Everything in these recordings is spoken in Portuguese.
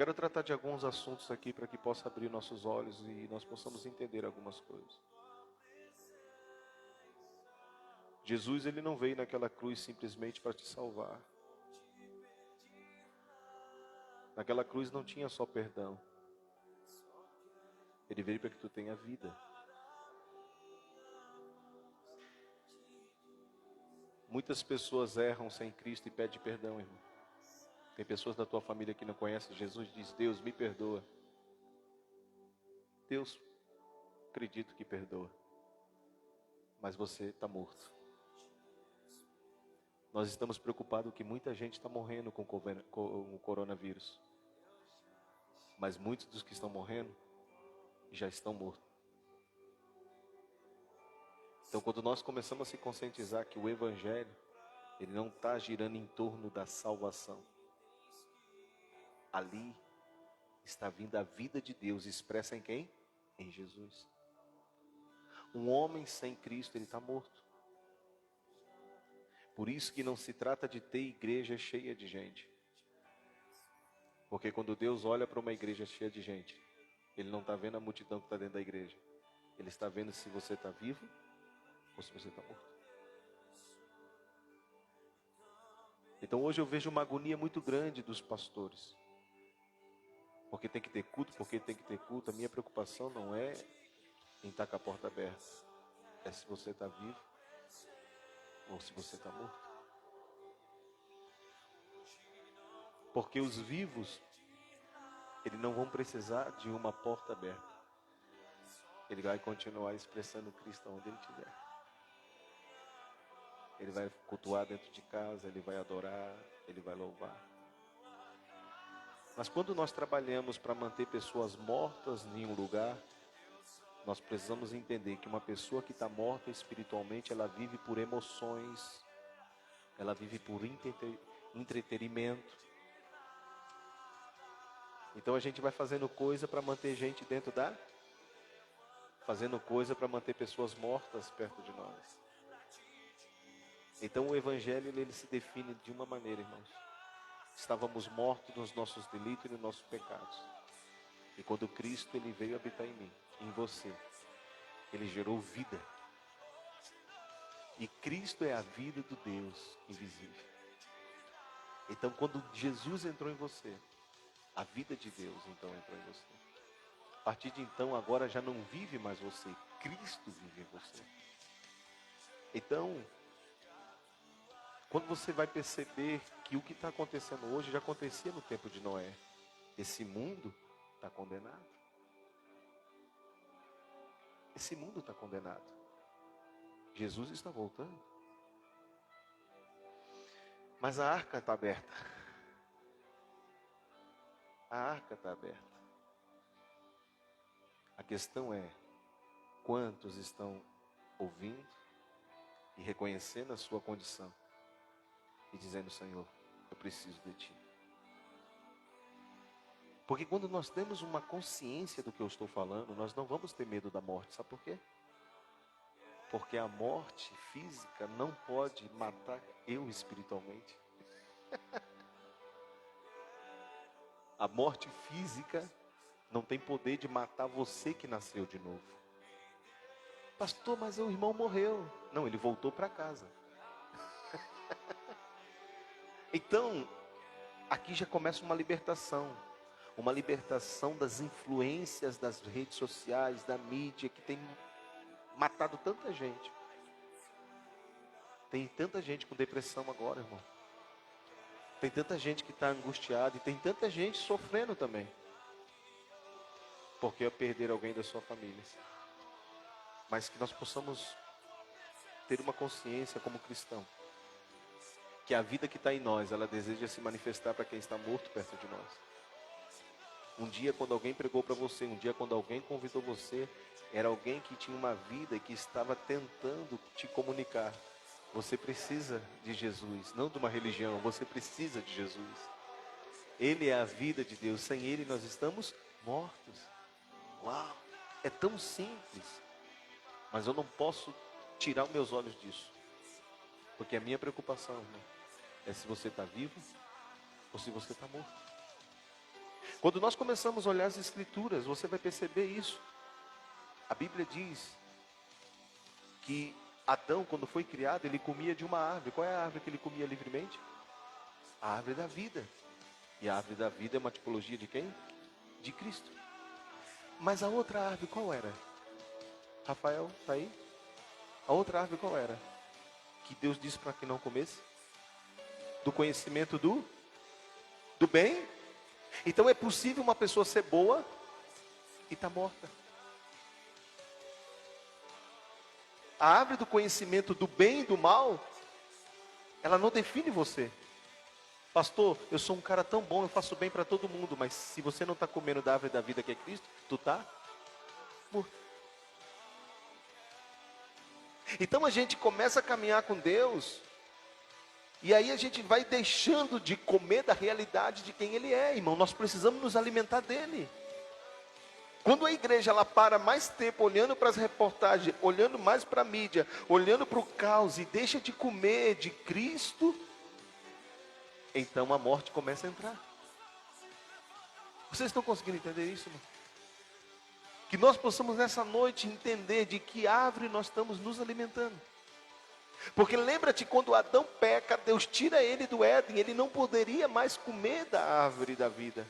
quero tratar de alguns assuntos aqui para que possa abrir nossos olhos e nós possamos entender algumas coisas. Jesus, ele não veio naquela cruz simplesmente para te salvar. Naquela cruz não tinha só perdão. Ele veio para que tu tenha vida. Muitas pessoas erram sem Cristo e pedem perdão, irmão. Tem pessoas da tua família que não conhecem Jesus e diz: Deus, me perdoa. Deus, acredito que perdoa. Mas você está morto. Nós estamos preocupados que muita gente está morrendo com o coronavírus. Mas muitos dos que estão morrendo já estão mortos. Então, quando nós começamos a se conscientizar que o Evangelho, ele não está girando em torno da salvação. Ali está vindo a vida de Deus expressa em quem? Em Jesus. Um homem sem Cristo, ele está morto. Por isso que não se trata de ter igreja cheia de gente. Porque quando Deus olha para uma igreja cheia de gente, Ele não está vendo a multidão que está dentro da igreja. Ele está vendo se você está vivo ou se você está morto. Então hoje eu vejo uma agonia muito grande dos pastores. Porque tem que ter culto, porque tem que ter culto. A minha preocupação não é em estar com a porta aberta. É se você está vivo ou se você está morto. Porque os vivos, eles não vão precisar de uma porta aberta. Ele vai continuar expressando Cristo onde ele estiver. Ele vai cultuar dentro de casa, ele vai adorar, ele vai louvar. Mas quando nós trabalhamos para manter pessoas mortas em um lugar, nós precisamos entender que uma pessoa que está morta espiritualmente, ela vive por emoções, ela vive por entretenimento. Então a gente vai fazendo coisa para manter gente dentro da... Fazendo coisa para manter pessoas mortas perto de nós. Então o Evangelho, ele se define de uma maneira, irmãos. Estávamos mortos nos nossos delitos e nos nossos pecados. E quando Cristo, ele veio habitar em mim, em você, ele gerou vida. E Cristo é a vida do Deus invisível. Então quando Jesus entrou em você, a vida de Deus então entrou em você. A partir de então, agora já não vive mais você, Cristo vive em você. Então, quando você vai perceber que o que está acontecendo hoje já acontecia no tempo de Noé. Esse mundo está condenado. Esse mundo está condenado. Jesus está voltando. Mas a arca está aberta. A arca está aberta. A questão é, quantos estão ouvindo e reconhecendo a sua condição e dizendo: Senhor, eu preciso de Ti. Porque quando nós temos uma consciência do que eu estou falando, nós não vamos ter medo da morte. Sabe por quê? Porque a morte física não pode matar eu espiritualmente. A morte física não tem poder de matar você que nasceu de novo. Pastor, mas o irmão morreu. Não, ele voltou para casa. Então, aqui já começa uma libertação. Uma libertação das influências das redes sociais, da mídia, que tem matado tanta gente. Tem tanta gente com depressão agora, irmão. Tem tanta gente que está angustiada e tem tanta gente sofrendo também. Porque perder alguém da sua família. Mas que nós possamos ter uma consciência como cristão. Que a vida que está em nós, ela deseja se manifestar para quem está morto perto de nós. Um dia quando alguém pregou para você, um dia quando alguém convidou você, era alguém que tinha uma vida e que estava tentando te comunicar. Você precisa de Jesus, não de uma religião, você precisa de Jesus. Ele é a vida de Deus, sem Ele nós estamos mortos. Uau, é tão simples, mas eu não posso tirar os meus olhos disso. Porque a minha preocupação, irmão, é se você está vivo ou se você está morto. Quando nós começamos a olhar as Escrituras, você vai perceber isso. A Bíblia diz que Adão, quando foi criado, ele comia de uma árvore. Qual é a árvore que ele comia livremente? A árvore da vida. E a árvore da vida é uma tipologia de quem? De Cristo. Mas a outra árvore qual era? Rafael, está aí? A outra árvore qual era? Que Deus disse para que não comesse? Do conhecimento do bem? Então é possível uma pessoa ser boa e estar morta. A árvore do conhecimento do bem e do mal, ela não define você. Pastor, eu sou um cara tão bom, eu faço bem para todo mundo, mas se você não está comendo da árvore da vida que é Cristo, tu está morto. Então a gente começa a caminhar com Deus, e aí a gente vai deixando de comer da realidade de quem Ele é, irmão. Nós precisamos nos alimentar dEle. Quando a igreja ela para mais tempo olhando para as reportagens, olhando mais para a mídia, olhando para o caos e deixa de comer de Cristo, então a morte começa a entrar. Vocês estão conseguindo entender isso, irmão? Que nós possamos nessa noite entender de que árvore nós estamos nos alimentando. Porque lembra-te, quando Adão peca, Deus tira ele do Éden, ele não poderia mais comer da árvore da vida.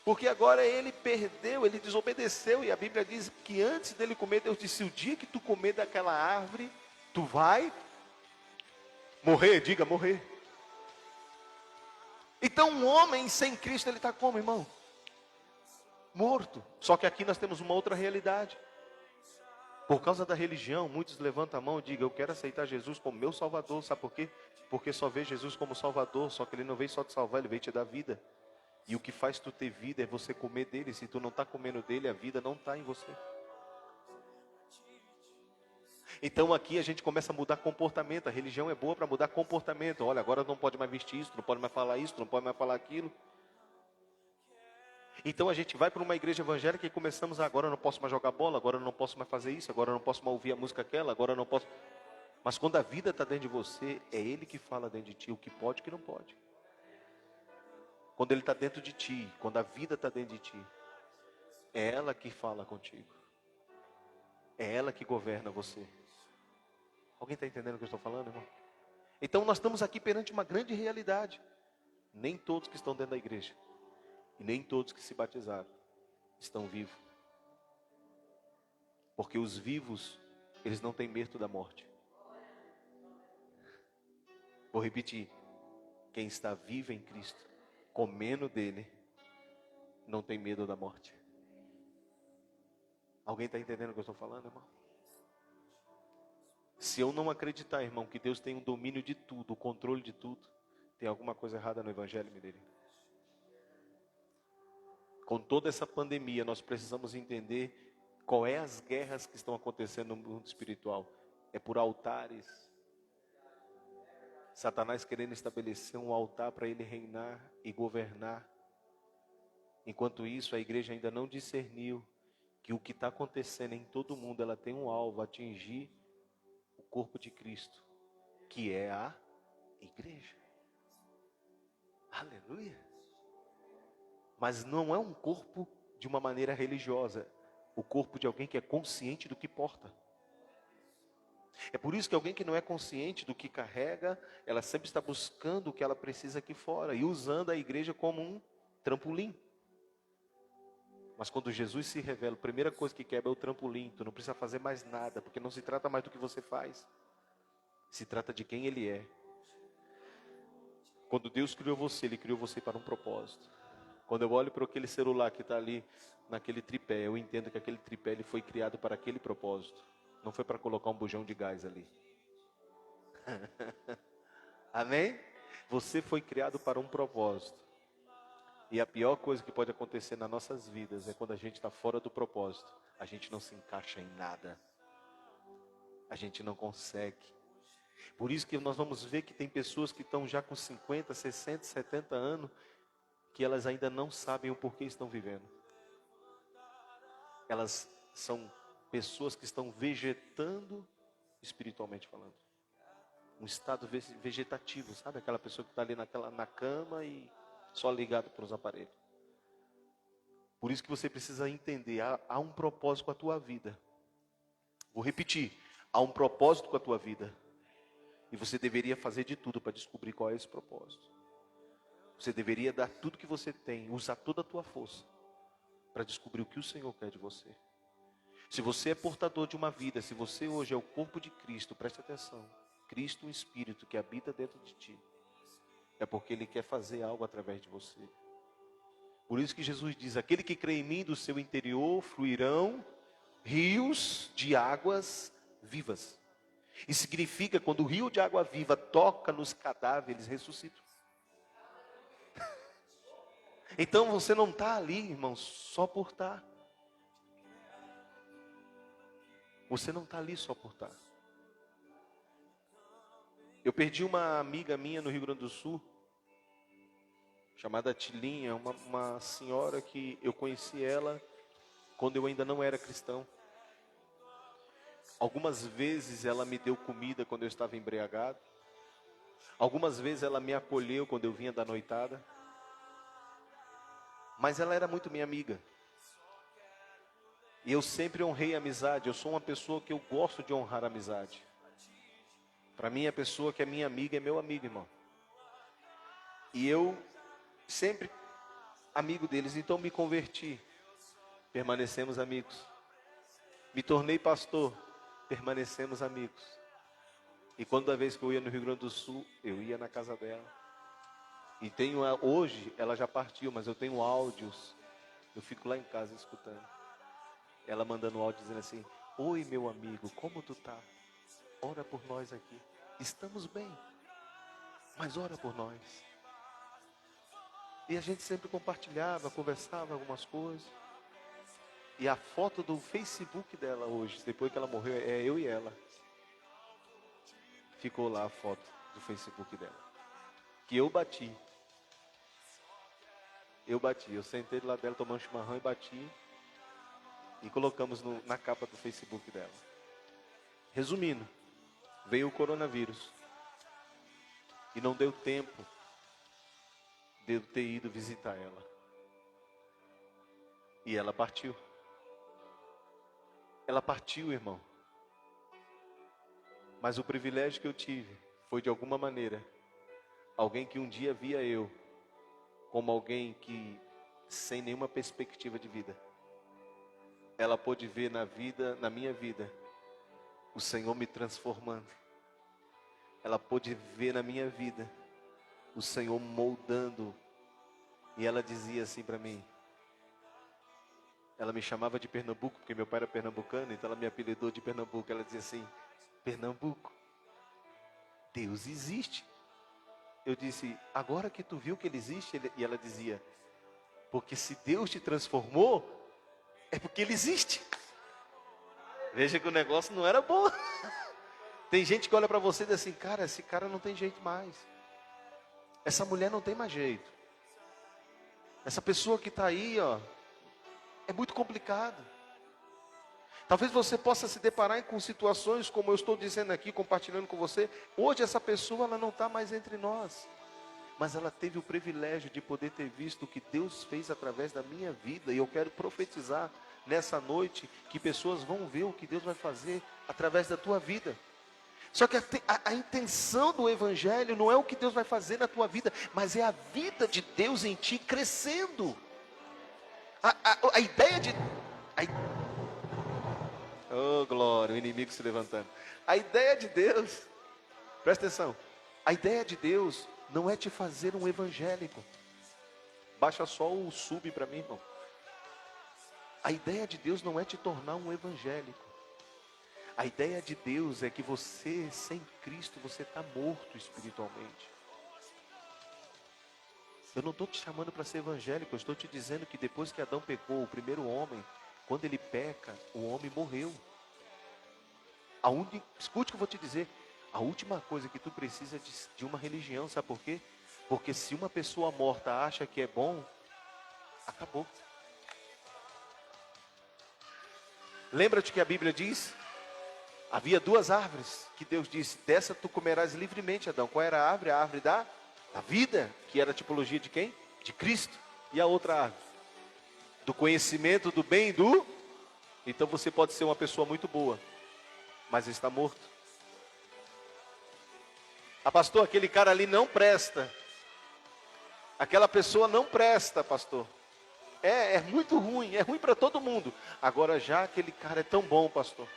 Porque agora ele perdeu, ele desobedeceu, e a Bíblia diz que antes dele comer, Deus disse: o dia que tu comer daquela árvore, tu vai morrer, diga morrer. Então um homem sem Cristo, ele está como, irmão? Morto. Só que aqui nós temos uma outra realidade. Por causa da religião, muitos levantam a mão e digam: eu quero aceitar Jesus como meu Salvador. Sabe por quê? Porque só vê Jesus como Salvador, só que Ele não veio só te salvar, Ele veio te dar vida. E o que faz tu ter vida é você comer dele. Se tu não está comendo dele, a vida não está em você. Então aqui a gente começa a mudar comportamento. A religião é boa para mudar comportamento. Olha, agora não pode mais vestir isso, não pode mais falar isso, não pode mais falar aquilo. Então a gente vai para uma igreja evangélica e começamos agora eu não posso mais jogar bola, agora eu não posso mais fazer isso, agora eu não posso mais ouvir a música aquela, agora eu não posso. Mas quando a vida está dentro de você, é Ele que fala dentro de ti o que pode e o que não pode. Quando Ele está dentro de ti, quando a vida está dentro de ti, é ela que fala contigo. É ela que governa você. Alguém está entendendo o que eu estou falando, irmão? Então nós estamos aqui perante uma grande realidade. Nem todos que estão dentro da igreja, e nem todos que se batizaram, estão vivos. Porque os vivos, eles não têm medo da morte. Vou repetir. Quem está vivo em Cristo, comendo dele, não tem medo da morte. Alguém está entendendo o que eu estou falando, irmão? Se eu não acreditar, irmão, que Deus tem um domínio de tudo, o controle de tudo, tem alguma coisa errada no evangelho, meu dele. Com toda essa pandemia, nós precisamos entender qual é as guerras que estão acontecendo no mundo espiritual. É por altares. Satanás querendo estabelecer um altar para ele reinar e governar. Enquanto isso, a igreja ainda não discerniu que o que está acontecendo em todo mundo, ela tem um alvo, atingir o corpo de Cristo, que é a igreja. Aleluia. Mas não é um corpo de uma maneira religiosa, o corpo de alguém que é consciente do que porta. É por isso que alguém que não é consciente do que carrega, ela sempre está buscando o que ela precisa aqui fora e usando a igreja como um trampolim. Mas quando Jesus se revela, a primeira coisa que quebra é o trampolim. Tu não precisa fazer mais nada, porque não se trata mais do que você faz. Se trata de quem Ele é. Quando Deus criou você, Ele criou você para um propósito. Quando eu olho para aquele celular que está ali, naquele tripé, eu entendo que aquele tripé ele foi criado para aquele propósito. Não foi para colocar um bujão de gás ali. Amém? Você foi criado para um propósito. E a pior coisa que pode acontecer nas nossas vidas é quando a gente está fora do propósito. A gente não se encaixa em nada. A gente não consegue. Por isso que nós vamos ver que tem pessoas que estão já com 50, 60, 70 anos, que elas ainda não sabem o porquê estão vivendo. Elas são pessoas que estão vegetando espiritualmente falando. Um estado vegetativo, sabe? Aquela pessoa que está ali na cama e só ligado para os aparelhos. Por isso que você precisa entender, há um propósito com a tua vida. Vou repetir, há um propósito com a tua vida. E você deveria fazer de tudo para descobrir qual é esse propósito. Você deveria dar tudo que você tem, usar toda a tua força para descobrir o que o Senhor quer de você. Se você é portador de uma vida, se você hoje é o corpo de Cristo, preste atenção. Cristo, o Espírito que habita dentro de ti, é porque Ele quer fazer algo através de você. Por isso que Jesus diz, aquele que crê em mim, do seu interior fluirão rios de águas vivas. E significa, quando o rio de água viva toca nos cadáveres, eles ressuscitam. Então você não está ali, irmão, só por estar. Você não está ali só por estar. Eu perdi uma amiga minha no Rio Grande do Sul, chamada Tilinha, uma senhora que eu conheci ela quando eu ainda não era cristão. Algumas vezes ela me deu comida quando eu estava embriagado. Algumas vezes ela me acolheu quando eu vinha da noitada. Mas ela era muito minha amiga. E eu sempre honrei a amizade. Eu sou uma pessoa que eu gosto de honrar a amizade. Para mim, a pessoa que é minha amiga é meu amigo, irmão. E eu sempre amigo deles, então me converti. Permanecemos amigos. Me tornei pastor. Permanecemos amigos. E quando a vez que eu ia no Rio Grande do Sul, eu ia na casa dela. E tenho, hoje, ela já partiu, mas eu tenho áudios. Eu fico lá em casa escutando. Ela mandando áudio dizendo assim, oi meu amigo, como tu tá? Ora por nós aqui. Estamos bem, mas ora por nós. E a gente sempre compartilhava, conversava algumas coisas. E a foto do Facebook dela hoje, depois que ela morreu, é eu e ela. Ficou lá a foto do Facebook dela. Que eu bati. Eu sentei do lado dela, tomando chimarrão e bati. E colocamos na capa do Facebook dela. Resumindo, veio o coronavírus. E não deu tempo de eu ter ido visitar ela. E ela partiu. Ela partiu, irmão. Mas o privilégio que eu tive foi, de alguma maneira, alguém que um dia via eu como alguém que, sem nenhuma perspectiva de vida, ela pôde ver na minha vida, o Senhor me transformando. Ela pôde ver na minha vida, o Senhor moldando. E ela dizia assim para mim, ela me chamava de Pernambuco, porque meu pai era pernambucano, então ela me apelidou de Pernambuco. Ela dizia assim, Pernambuco, Deus existe. Eu disse, agora que tu viu que Ele existe? E ela dizia, porque se Deus te transformou, é porque Ele existe. Veja que o negócio não era bom. Tem gente que olha para você e diz assim, cara, esse cara não tem jeito mais. Essa mulher não tem mais jeito. Essa pessoa que está aí, ó, é muito complicado. Talvez você possa se deparar com situações como eu estou dizendo aqui, compartilhando com você. Hoje essa pessoa ela não está mais entre nós. Mas ela teve o privilégio de poder ter visto o que Deus fez através da minha vida. E eu quero profetizar nessa noite que pessoas vão ver o que Deus vai fazer através da tua vida. Só que a intenção do Evangelho não é o que Deus vai fazer na tua vida, mas é a vida de Deus em ti crescendo. A ideia de... Oh, glória, o inimigo se levantando. A ideia de Deus, presta atenção, a ideia de Deus não é te fazer um evangélico. Baixa só o sub para mim, irmão. A ideia de Deus não é te tornar um evangélico. A ideia de Deus é que você, sem Cristo, você está morto espiritualmente. Eu não estou te chamando para ser evangélico, eu estou te dizendo que depois que Adão pecou, o primeiro homem, quando ele peca, o homem morreu. Escute o que eu vou te dizer. A última coisa que tu precisa de uma religião, sabe por quê? Porque se uma pessoa morta acha que é bom, acabou. Lembra-te que a Bíblia diz? Havia duas árvores que Deus disse, dessa tu comerás livremente, Adão. Qual era a árvore? A árvore da vida, que era a tipologia de quem? De Cristo. E a outra árvore? Do conhecimento do bem e do... Então você pode ser uma pessoa muito boa, mas está morto. Ah, pastor, aquele cara ali não presta. Aquela pessoa não presta, pastor. É muito ruim, é ruim para todo mundo. Agora já aquele cara é tão bom, pastor.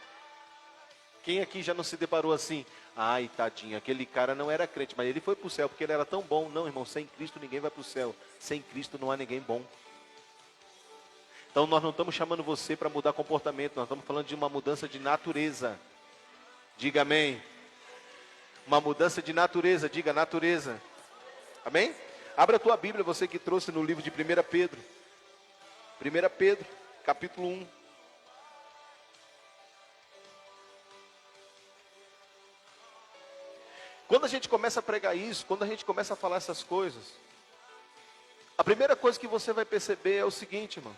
Quem aqui já não se deparou assim? Ai, tadinho, aquele cara não era crente, mas ele foi para o céu porque ele era tão bom. Não, irmão, sem Cristo ninguém vai para o céu. Sem Cristo não há ninguém bom. Então nós não estamos chamando você para mudar comportamento, nós estamos falando de uma mudança de natureza. Diga amém. Uma mudança de natureza, diga natureza. Amém? Abra a tua Bíblia, você que trouxe no livro de 1 Pedro. 1 Pedro, capítulo 1. Quando a gente começa a pregar isso, quando a gente começa a falar essas coisas, a primeira coisa que você vai perceber é o seguinte, irmão.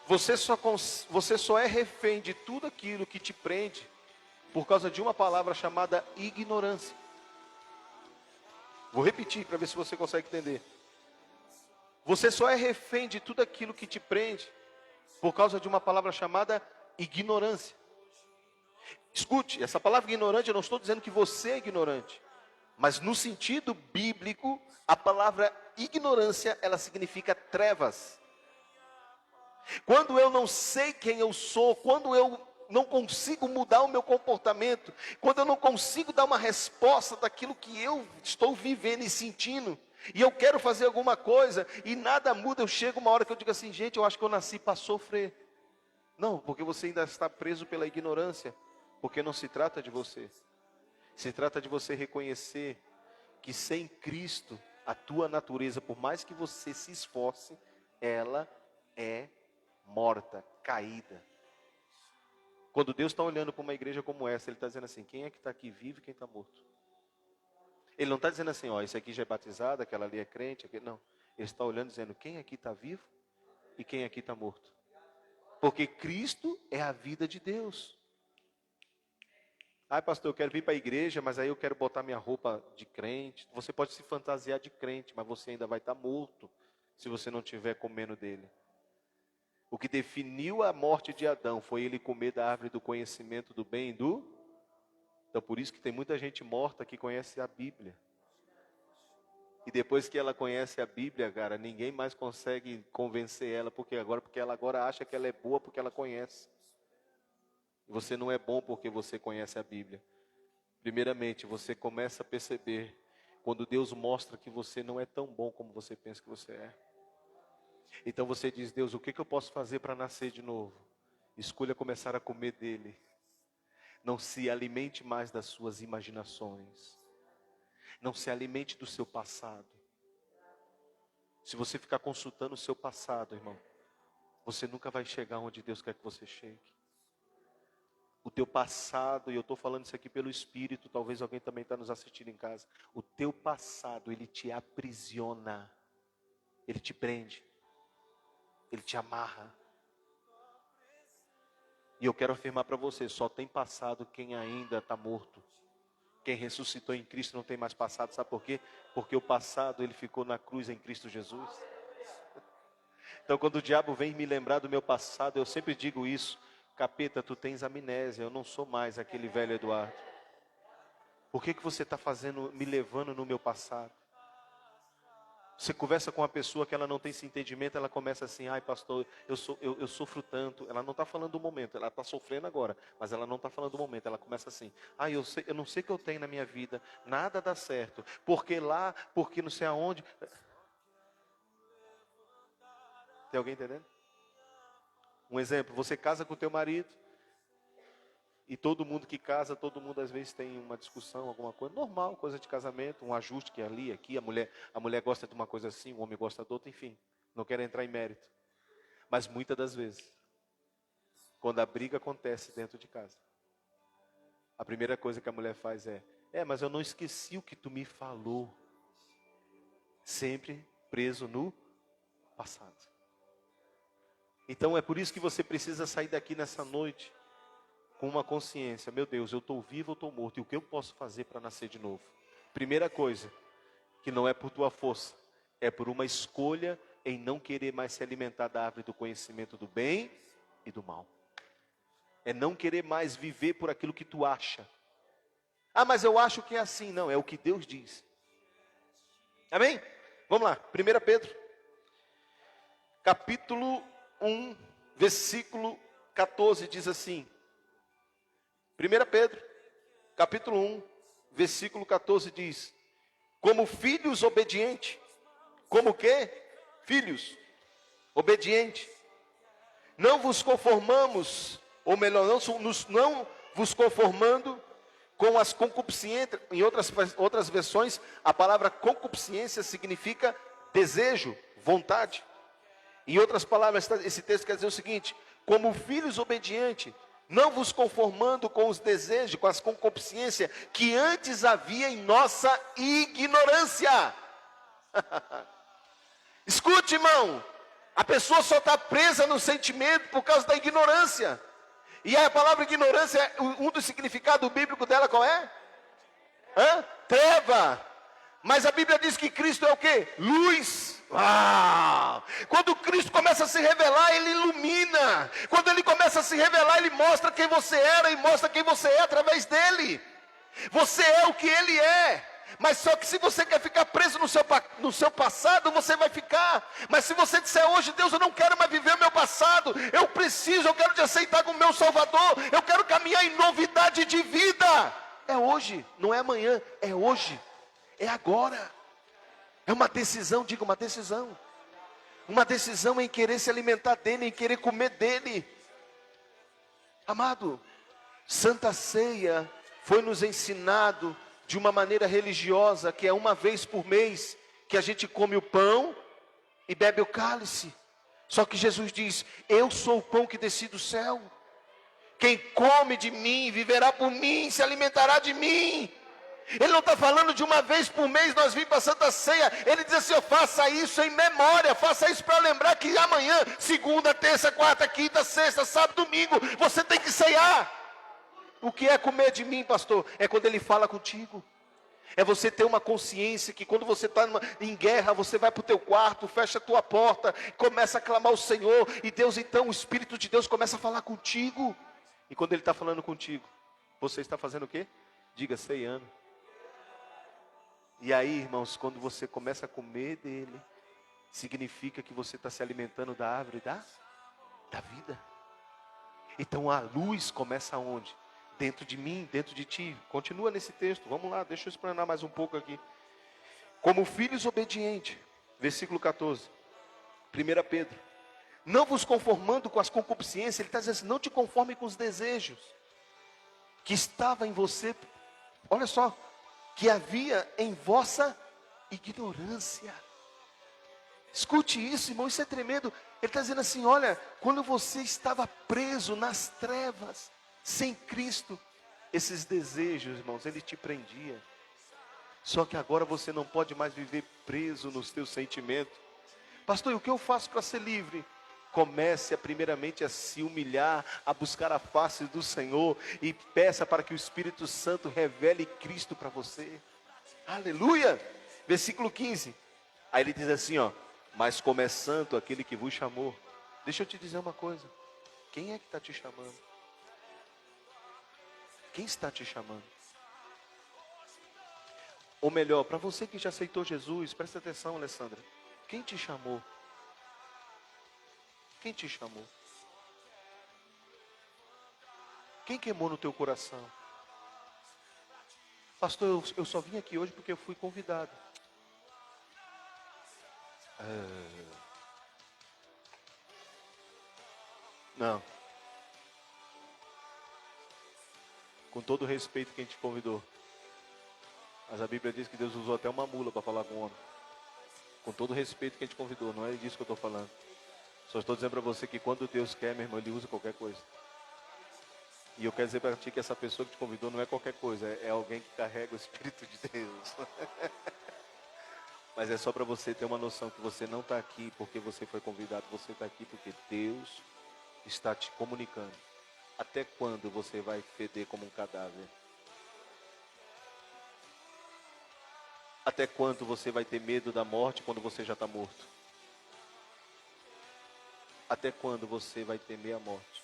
Você só é refém de tudo aquilo que te prende por causa de uma palavra chamada ignorância. Vou repetir para ver se você consegue entender. Você só é refém de tudo aquilo que te prende por causa de uma palavra chamada ignorância. Escute, essa palavra ignorante, eu não estou dizendo que você é ignorante. Mas no sentido bíblico, a palavra ignorância, ela significa trevas. Quando eu não sei quem eu sou, quando eu não consigo mudar o meu comportamento, quando eu não consigo dar uma resposta daquilo que eu estou vivendo e sentindo, e eu quero fazer alguma coisa, e nada muda, eu chego uma hora que eu digo assim, gente, eu acho que eu nasci para sofrer. Não, porque você ainda está preso pela ignorância, porque não se trata de você. Se trata de você reconhecer que sem Cristo, a tua natureza, por mais que você se esforce, ela é morta, caída. Quando Deus está olhando para uma igreja como essa, Ele está dizendo assim, quem é que está aqui vivo e quem está morto? Ele não está dizendo assim, ó, esse aqui já é batizado, aquela ali é crente, aquele... não. Ele está olhando dizendo, quem aqui está vivo e quem aqui está morto? Porque Cristo é a vida de Deus. Ai, pastor, eu quero vir para a igreja, mas aí eu quero botar minha roupa de crente. Você pode se fantasiar de crente, mas você ainda vai estar morto se você não estiver comendo dele. O que definiu a morte de Adão foi ele comer da árvore do conhecimento do bem e do... Então por isso que tem muita gente morta que conhece a Bíblia. E depois que ela conhece a Bíblia, cara, ninguém mais consegue convencer ela, porque ela agora acha que ela é boa porque ela conhece. Você não é bom porque você conhece a Bíblia. Primeiramente, você começa a perceber quando Deus mostra que você não é tão bom como você pensa que você é. Então você diz, Deus, o que eu posso fazer para nascer de novo? Escolha começar a comer dele. Não se alimente mais das suas imaginações. Não se alimente do seu passado. Se você ficar consultando o seu passado, irmão, você nunca vai chegar onde Deus quer que você chegue. O teu passado, e eu estou falando isso aqui pelo Espírito, talvez alguém também está nos assistindo em casa. O teu passado, ele te aprisiona. Ele te prende. Ele te amarra. E eu quero afirmar para você, só tem passado quem ainda está morto. Quem ressuscitou em Cristo não tem mais passado, sabe por quê? Porque o passado ele ficou na cruz em Cristo Jesus. Então quando o diabo vem me lembrar do meu passado, eu sempre digo isso, capeta, tu tens amnésia, eu não sou mais aquele velho Eduardo. Por que você está fazendo, me levando no meu passado? Você conversa com uma pessoa que ela não tem esse entendimento, ela começa assim, ai pastor, eu sofro tanto. Ela não está falando do momento, ela está sofrendo agora, mas ela não está falando do momento. Ela começa assim, ai eu não sei o que eu tenho na minha vida, nada dá certo, porque lá, porque não sei aonde. Tem alguém entendendo? Um exemplo, você casa com o teu marido, e todo mundo que casa, todo mundo às vezes tem uma discussão, alguma coisa, normal, coisa de casamento, um ajuste que é ali, aqui, a mulher gosta de uma coisa assim, o homem gosta de outra, enfim, não quero entrar em mérito. Mas muitas das vezes, quando a briga acontece dentro de casa, a primeira coisa que a mulher faz mas eu não esqueci o que tu me falou. Sempre preso no passado. Então é por isso que você precisa sair daqui nessa noite com uma consciência, meu Deus, eu estou vivo ou estou morto, e o que eu posso fazer para nascer de novo? Primeira coisa, que não é por tua força, é por uma escolha em não querer mais se alimentar da árvore do conhecimento do bem e do mal. É não querer mais viver por aquilo que tu acha. Ah, mas eu acho que é assim. Não, é o que Deus diz. Amém? Vamos lá, 1 Pedro, capítulo 1, versículo 14, diz assim. 1 Pedro, capítulo 1, versículo 14 diz: como filhos obedientes. Como quê? Filhos obedientes. Não vos conformamos, ou melhor, não vos conformando com as concupiscências. Em outras versões, a palavra concupiscência significa desejo, vontade. Em outras palavras, esse texto quer dizer o seguinte: como filhos obedientes, não vos conformando com os desejos, com as concupiscências que antes havia em nossa ignorância. Escute, irmão, a pessoa só está presa no sentimento por causa da ignorância. E a palavra ignorância, um dos significados bíblicos dela qual é? Treva. Mas a Bíblia diz que Cristo é o quê? Luz. Quando Cristo começa a se revelar, Ele ilumina. Quando Ele começa a se revelar, Ele mostra quem você era e mostra quem você é através dEle. Você é o que Ele é. Mas só que se você quer ficar preso no seu passado, você vai ficar. Mas se você disser hoje: Deus, eu não quero mais viver o meu passado, eu quero te aceitar como meu Salvador, eu quero caminhar em novidade de vida. É hoje, não é amanhã, é hoje, é agora. É uma decisão, diga uma decisão. Uma decisão em querer se alimentar dEle, em querer comer dEle. Amado, Santa Ceia foi nos ensinado de uma maneira religiosa, que é uma vez por mês que a gente come o pão e bebe o cálice. Só que Jesus diz: eu sou o pão que desci do céu. Quem come de mim, viverá por mim, se alimentará de mim. Ele não está falando de uma vez por mês nós vimos para a Santa Ceia. Ele diz assim: faça isso em memória, faça isso para lembrar que amanhã, segunda, terça, quarta, quinta, sexta, sábado, domingo, você tem que ceiar. O que é comer de mim, pastor? É quando Ele fala contigo. É você ter uma consciência que quando você está em guerra, você vai para o teu quarto, fecha a tua porta, começa a clamar ao Senhor, e Deus então, o Espírito de Deus começa a falar contigo. E quando Ele está falando contigo, você está fazendo o quê? Diga: ceiando. E aí, irmãos, quando você começa a comer dele, significa que você está se alimentando da árvore da vida. Então a luz começa aonde? Dentro de mim, dentro de ti. Continua nesse texto, vamos lá, deixa eu explanar mais um pouco aqui. Como filhos obedientes, versículo 14, 1 Pedro. Não vos conformando com as concupiscências, ele está dizendo assim: não te conforme com os desejos que estava em você, olha só, que havia em vossa ignorância. Escute isso, irmão, isso é tremendo. Ele está dizendo assim: olha, quando você estava preso nas trevas, sem Cristo, esses desejos, irmãos, ele te prendia. Só que agora você não pode mais viver preso nos teus sentimentos. Pastor, e o que eu faço para ser livre? Comece primeiramente a se humilhar, a buscar a face do Senhor e peça para que o Espírito Santo revele Cristo para você. Aleluia! Versículo 15. Aí ele diz assim, mas como é santo aquele que vos chamou. Deixa eu te dizer uma coisa. Quem é que está te chamando? Quem está te chamando? Ou melhor, para você que já aceitou Jesus, presta atenção, Alessandra. Quem te chamou? Quem te chamou? Quem queimou no teu coração? Pastor, eu só vim aqui hoje porque eu fui convidado. Não. Com todo o respeito quem te convidou. Mas a Bíblia diz que Deus usou até uma mula para falar com o homem. Com todo o respeito quem te convidou, não é disso que eu estou falando. Só estou dizendo para você que quando Deus quer, meu irmão, Ele usa qualquer coisa. E eu quero dizer para ti que essa pessoa que te convidou não é qualquer coisa, é alguém que carrega o Espírito de Deus. Mas é só para você ter uma noção que você não está aqui porque você foi convidado, você está aqui porque Deus está te comunicando. Até quando você vai feder como um cadáver? Até quando você vai ter medo da morte quando você já está morto? Até quando você vai temer a morte?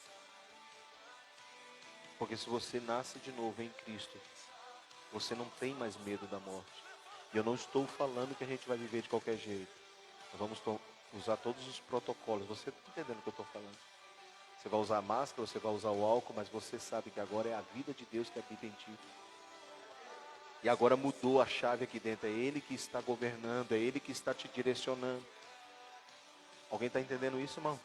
Porque se você nasce de novo em Cristo, você não tem mais medo da morte. E eu não estou falando que a gente vai viver de qualquer jeito. Nós vamos usar todos os protocolos. Você está entendendo o que eu estou falando? Você vai usar a máscara, você vai usar o álcool, mas você sabe que agora é a vida de Deus que habita em ti. E agora mudou a chave aqui dentro. É Ele que está governando, é Ele que está te direcionando. Alguém está entendendo isso, irmão?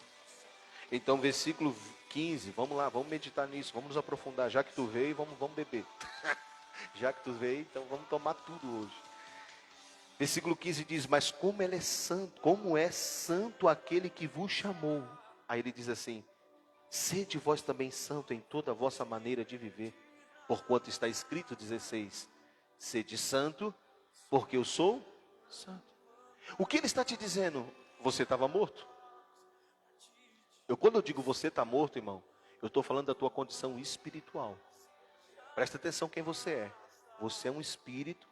Então, versículo 15, vamos lá, vamos meditar nisso, vamos nos aprofundar. Já que tu veio, vamos beber. Já que tu veio, então vamos tomar tudo hoje. Versículo 15 diz, mas como ele é santo, como é santo aquele que vos chamou. Aí ele diz assim, sede vós também santo em toda a vossa maneira de viver. Porquanto está escrito, 16, sede santo, porque eu sou santo. O que ele está te dizendo? Você estava morto? Quando eu digo você está morto, irmão, eu estou falando da tua condição espiritual. Presta atenção quem você é. Você é um espírito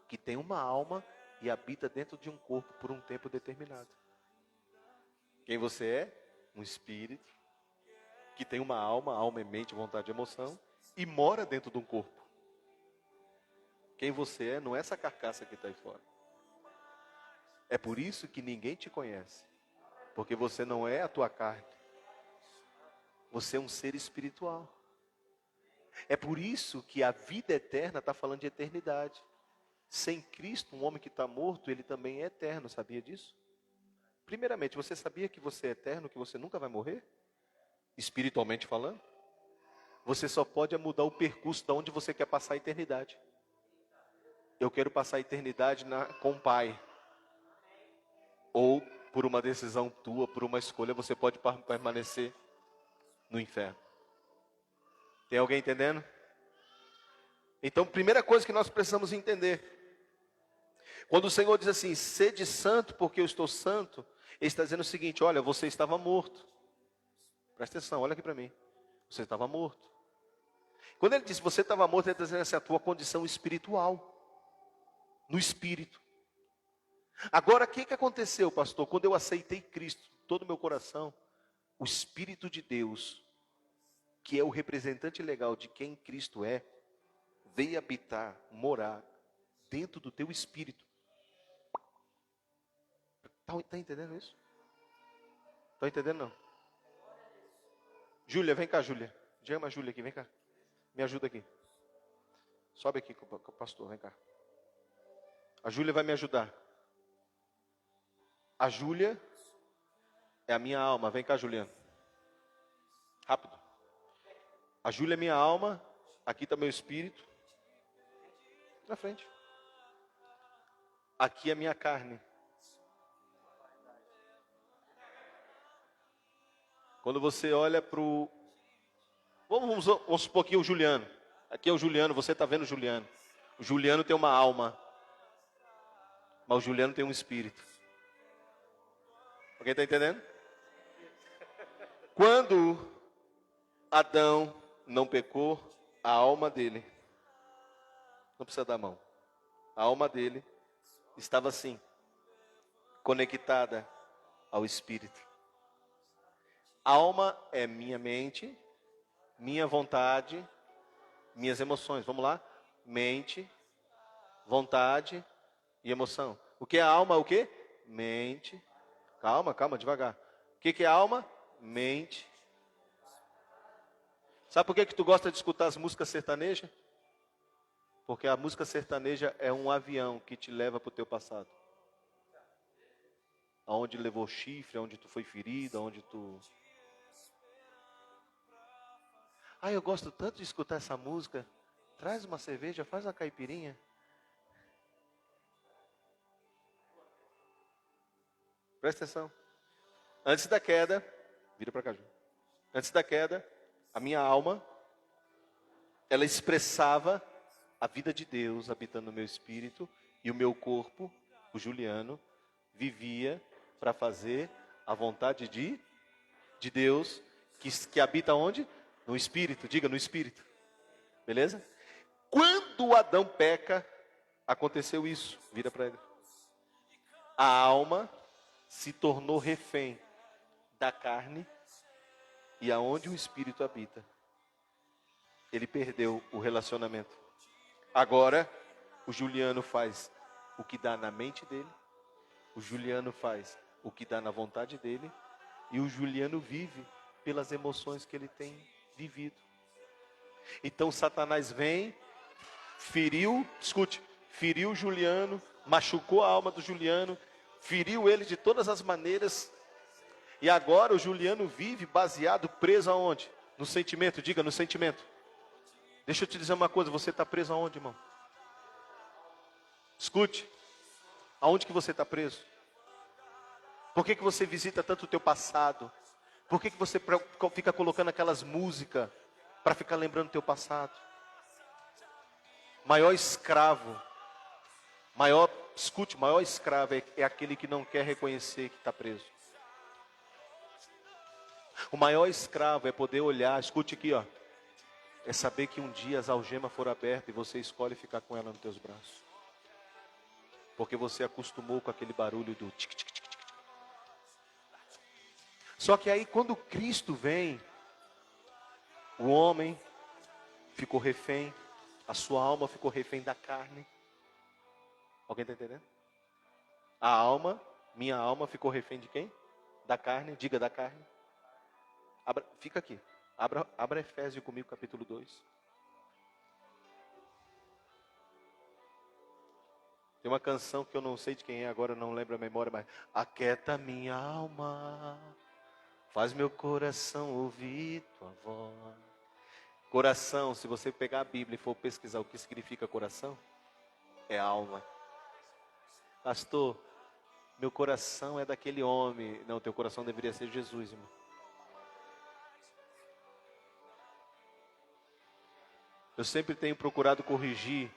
que tem uma alma e habita dentro de um corpo por um tempo determinado. Quem você é? Um espírito que tem uma alma e mente, vontade e emoção, e mora dentro de um corpo. Quem você é não é essa carcaça que está aí fora. É por isso que ninguém te conhece. Porque você não é a tua carne. Você é um ser espiritual. É por isso que a vida eterna está falando de eternidade. Sem Cristo, um homem que está morto, ele também é eterno, sabia disso? Primeiramente, você sabia que você é eterno, que você nunca vai morrer? Espiritualmente falando? Você só pode mudar o percurso de onde você quer passar a eternidade. Eu quero passar a eternidade com o Pai. Ou, por uma decisão tua, por uma escolha, você pode permanecer no inferno. Tem alguém entendendo? Então, primeira coisa que nós precisamos entender. Quando o Senhor diz assim, sede santo porque eu estou santo, Ele está dizendo o seguinte, olha, você estava morto. Presta atenção, olha aqui para mim. Você estava morto. Quando Ele diz você estava morto, Ele está dizendo assim, a tua condição espiritual. No espírito. Agora, o que aconteceu, pastor? Quando eu aceitei Cristo, todo o meu coração, o Espírito de Deus, que é o representante legal de quem Cristo é, veio habitar, morar dentro do teu espírito. Está entendendo isso? Está entendendo não? Júlia, vem cá, Júlia. Chama a Júlia aqui, vem cá. Me ajuda aqui. Sobe aqui com o pastor, vem cá. A Júlia vai me ajudar. A Júlia é a minha alma. Vem cá, Juliano. Rápido. A Júlia é minha alma. Aqui está meu espírito. Na frente. Aqui é minha carne. Quando você olha para o... Vamos supor aqui o Juliano. Aqui é o Juliano, você está vendo o Juliano. O Juliano tem uma alma. Mas o Juliano tem um espírito. Alguém está entendendo? Quando Adão não pecou, a alma dele, não precisa dar a mão, a alma dele estava assim, conectada ao Espírito. A alma é minha mente, minha vontade, minhas emoções. Vamos lá? Mente, vontade e emoção. O que é a alma? O que? Mente. Calma, devagar. O que é a alma? Mente. Sabe por que tu gosta de escutar as músicas sertanejas? Porque a música sertaneja é um avião que te leva para o teu passado. Aonde levou chifre, aonde tu foi ferido, aonde tu... eu gosto tanto de escutar essa música. Traz uma cerveja, faz uma caipirinha. Presta atenção. Antes da queda, vira para cá, Ju. Antes da queda, a minha alma, ela expressava a vida de Deus habitando no meu espírito, e o meu corpo, o Juliano, vivia para fazer a vontade de Deus, que habita onde? No espírito, diga no espírito. Beleza? Quando Adão peca, aconteceu isso. Vira para ele. A alma se tornou refém da carne e aonde o Espírito habita. Ele perdeu o relacionamento. Agora, o Juliano faz o que dá na mente dele, o Juliano faz o que dá na vontade dele, e o Juliano vive pelas emoções que ele tem vivido. Então Satanás vem, feriu o Juliano, machucou a alma do Juliano, feriu ele de todas as maneiras, e agora o Juliano vive baseado, preso aonde? No sentimento, diga, no sentimento. Deixa eu te dizer uma coisa, você está preso aonde, irmão? Escute, aonde que você está preso? Por que você visita tanto o teu passado? Por que você fica colocando aquelas músicas para ficar lembrando o teu passado? Maior escravo é aquele que não quer reconhecer que está preso. O maior escravo é poder olhar, escute aqui, ó. É saber que um dia as algemas foram abertas e você escolhe ficar com ela nos teus braços. Porque você acostumou com aquele barulho do tic, tic, tic, tic. Só que aí quando Cristo vem, o homem ficou refém, a sua alma ficou refém da carne. Alguém está entendendo? A alma, minha alma ficou refém de quem? Da carne, diga da carne. Fica aqui, abra Efésios comigo, capítulo 2. Tem uma canção que eu não sei de quem é agora, não lembro a memória, mas aquieta minha alma, faz meu coração ouvir tua voz. Coração, se você pegar a Bíblia e for pesquisar o que significa coração, é alma. Pastor, meu coração é daquele homem. Não, teu coração deveria ser Jesus, irmão. Eu sempre tenho procurado corrigir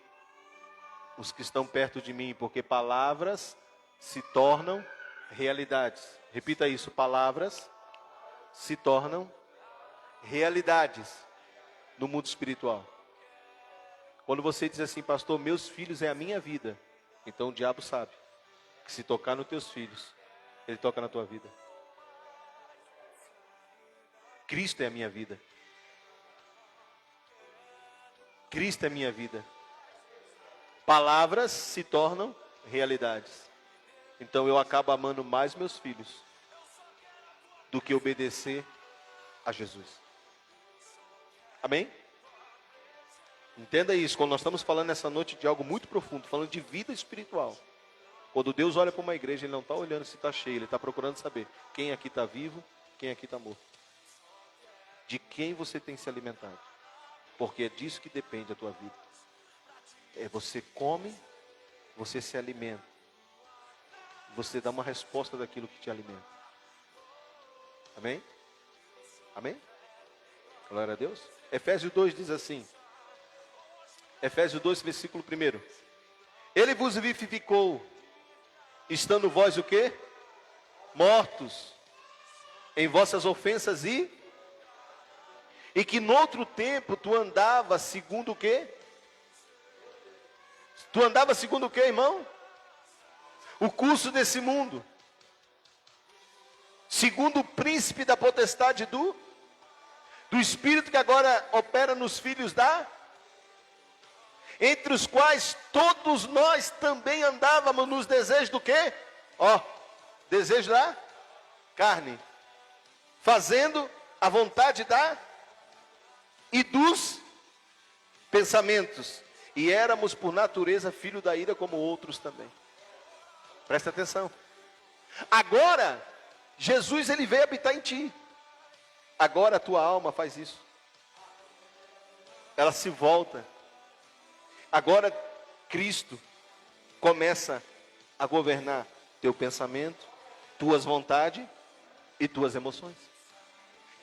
os que estão perto de mim, porque palavras se tornam realidades. Repita isso, palavras se tornam realidades no mundo espiritual. Quando você diz assim, pastor, meus filhos é a minha vida, então o diabo sabe que se tocar nos teus filhos, ele toca na tua vida. Cristo é a minha vida. Cristo é minha vida. Palavras se tornam realidades. Então eu acabo amando mais meus filhos do que obedecer a Jesus. Amém? Entenda isso, quando nós estamos falando nessa noite de algo muito profundo, falando de vida espiritual. Quando Deus olha para uma igreja, Ele não está olhando se está cheio, Ele está procurando saber quem aqui está vivo, quem aqui está morto. De quem você tem se alimentado. Porque é disso que depende a tua vida. É você come, você se alimenta. Você dá uma resposta daquilo que te alimenta. Amém? Amém? Glória a Deus. Efésios 2 diz assim. Efésios 2, versículo 1. Ele vos vivificou, estando vós o quê? Mortos em vossas ofensas e que noutro tempo tu andava segundo o quê? Tu andava segundo o quê, irmão? O curso desse mundo. Segundo o príncipe da potestade do espírito que agora opera nos filhos entre os quais todos nós também andávamos nos desejos do quê? Desejo da carne. Fazendo a vontade e dos pensamentos. E éramos por natureza filho da ira como outros também. Presta atenção. Agora, Jesus ele veio habitar em ti. Agora a tua alma faz isso. Ela se volta. Agora Cristo começa a governar teu pensamento, tuas vontades e tuas emoções.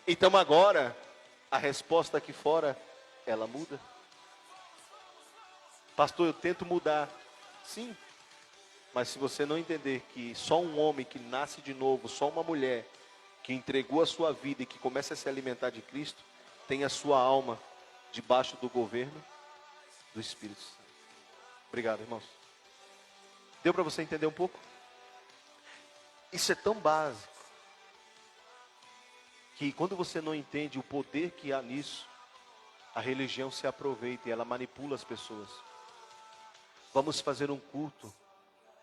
Então agora a resposta aqui fora, ela muda. Pastor, eu tento mudar. Sim. Mas se você não entender que só um homem que nasce de novo, só uma mulher que entregou a sua vida e que começa a se alimentar de Cristo, tem a sua alma debaixo do governo do Espírito Santo. Obrigado, irmãos. Deu para você entender um pouco? Isso é tão básico. que quando você não entende o poder que há nisso, a religião se aproveita e ela manipula as pessoas. Vamos fazer um culto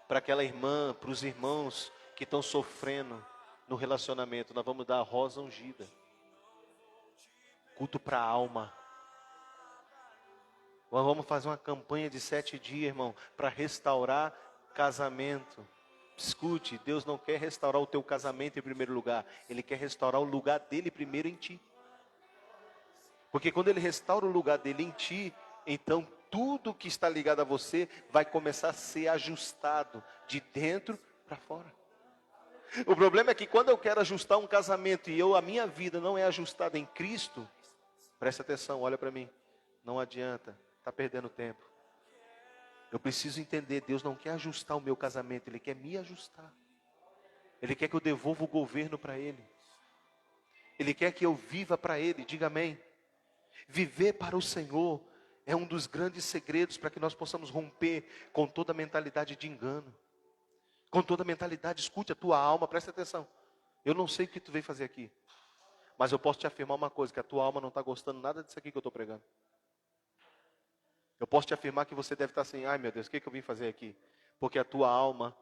para aquela irmã, para os irmãos que estão sofrendo no relacionamento. Nós vamos dar a rosa ungida. Culto para a alma. Nós vamos fazer uma campanha de 7 dias, irmão, para restaurar casamento. Escute, Deus não quer restaurar o teu casamento em primeiro lugar. Ele quer restaurar o lugar dele primeiro em ti. Porque quando ele restaura o lugar dele em ti, então tudo que está ligado a você vai começar a ser ajustado de dentro para fora. O problema é que quando eu quero ajustar um casamento e a minha vida não é ajustada em Cristo, presta atenção, olha para mim, não adianta, está perdendo tempo. Eu preciso entender, Deus não quer ajustar o meu casamento, Ele quer me ajustar. Ele quer que eu devolva o governo para Ele. Ele quer que eu viva para Ele, diga amém. Viver para o Senhor é um dos grandes segredos para que nós possamos romper com toda a mentalidade de engano. Com toda a mentalidade, escute a tua alma, presta atenção. Eu não sei o que tu veio fazer aqui, mas eu posso te afirmar uma coisa, que a tua alma não está gostando nada disso aqui que eu estou pregando. Eu posso te afirmar que você deve estar assim, ai meu Deus, o que eu vim fazer aqui? Porque a tua alma,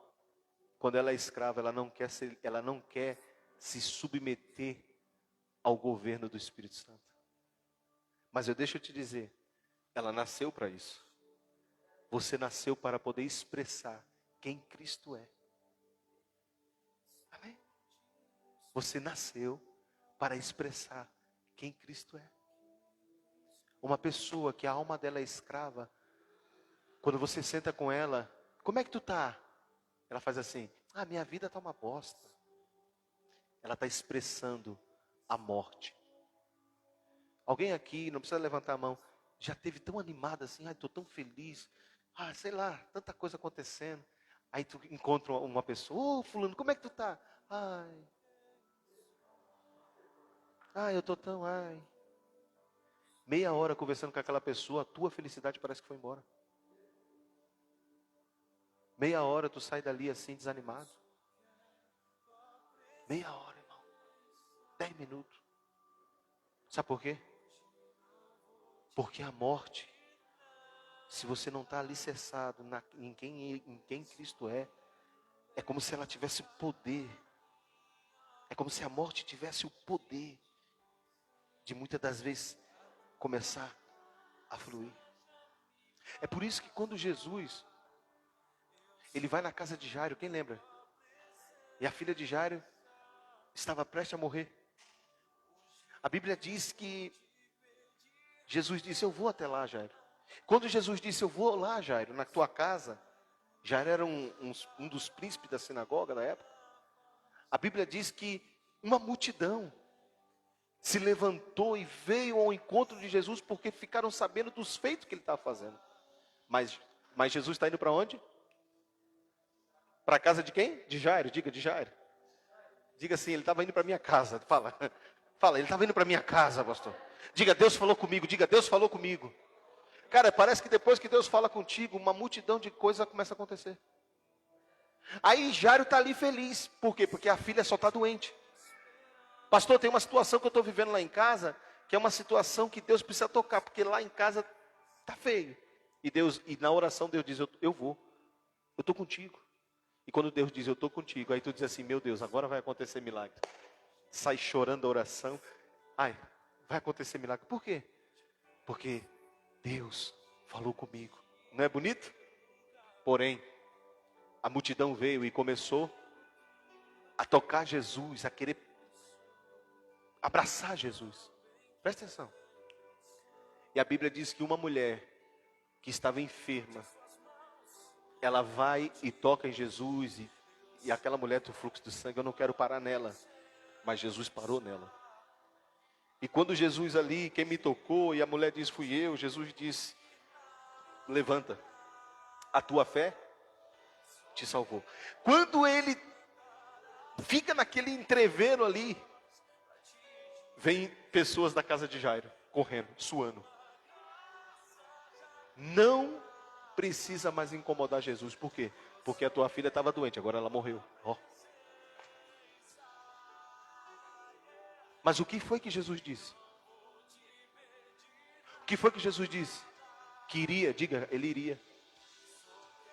quando ela é escrava, ela não quer se submeter ao governo do Espírito Santo. Mas deixa eu te dizer, ela nasceu para isso. Você nasceu para poder expressar quem Cristo é. Amém? Você nasceu para expressar quem Cristo é. Uma pessoa que a alma dela é escrava, quando você senta com ela, como é que tu tá? Ela faz assim, minha vida está uma bosta. Ela está expressando a morte. Alguém aqui, não precisa levantar a mão, já teve tão animada assim, estou tão feliz, sei lá, tanta coisa acontecendo. Aí tu encontra uma pessoa, fulano, como é que tu tá? Eu estou tão, Meia hora conversando com aquela pessoa, a tua felicidade parece que foi embora. Meia hora tu sai dali assim, desanimado. Meia hora, irmão. 10 minutos. Sabe por quê? Porque a morte, se você não está alicerçado em quem Cristo é como se ela tivesse poder. É como se a morte tivesse o poder de muitas das vezes começar a fluir. É por isso que quando Jesus, ele vai na casa de Jairo, quem lembra? E a filha de Jairo estava prestes a morrer. A Bíblia diz que Jesus disse, eu vou até lá, Jairo. Quando Jesus disse, eu vou lá, Jairo, na tua casa, Jairo era um dos príncipes da sinagoga na época. A Bíblia diz que uma multidão se levantou e veio ao encontro de Jesus porque ficaram sabendo dos feitos que ele estava fazendo. Mas Jesus está indo para onde? Para a casa de quem? De Jairo, diga, de Jairo. Diga assim, ele estava indo para minha casa. Fala, ele estava indo para minha casa, pastor. Diga, Deus falou comigo, diga, Deus falou comigo. Cara, parece que depois que Deus fala contigo, uma multidão de coisas começa a acontecer. Aí Jairo está ali feliz. Por quê? Porque a filha só está doente. Pastor, tem uma situação que eu estou vivendo lá em casa, que é uma situação que Deus precisa tocar, porque lá em casa está feio. E na oração Deus diz, eu vou, eu estou contigo. E quando Deus diz, eu estou contigo, aí tu diz assim, meu Deus, agora vai acontecer milagre. Sai chorando a oração, vai acontecer milagre. Por quê? Porque Deus falou comigo. Não é bonito? Porém, a multidão veio e começou a tocar Jesus, a querer abraçar Jesus. Presta atenção. E a Bíblia diz que uma mulher que estava enferma, ela vai e toca em Jesus, e aquela mulher tem o fluxo de sangue, eu não quero parar nela, mas Jesus parou nela. E quando Jesus ali, quem me tocou, e a mulher diz, fui eu, Jesus disse, levanta, a tua fé te salvou. Quando ele fica naquele entrevero ali, vem pessoas da casa de Jairo, correndo, suando. Não precisa mais incomodar Jesus. Por quê? Porque a tua filha estava doente, agora ela morreu. Mas o que foi que Jesus disse? O que foi que Jesus disse? Que iria, diga, ele iria.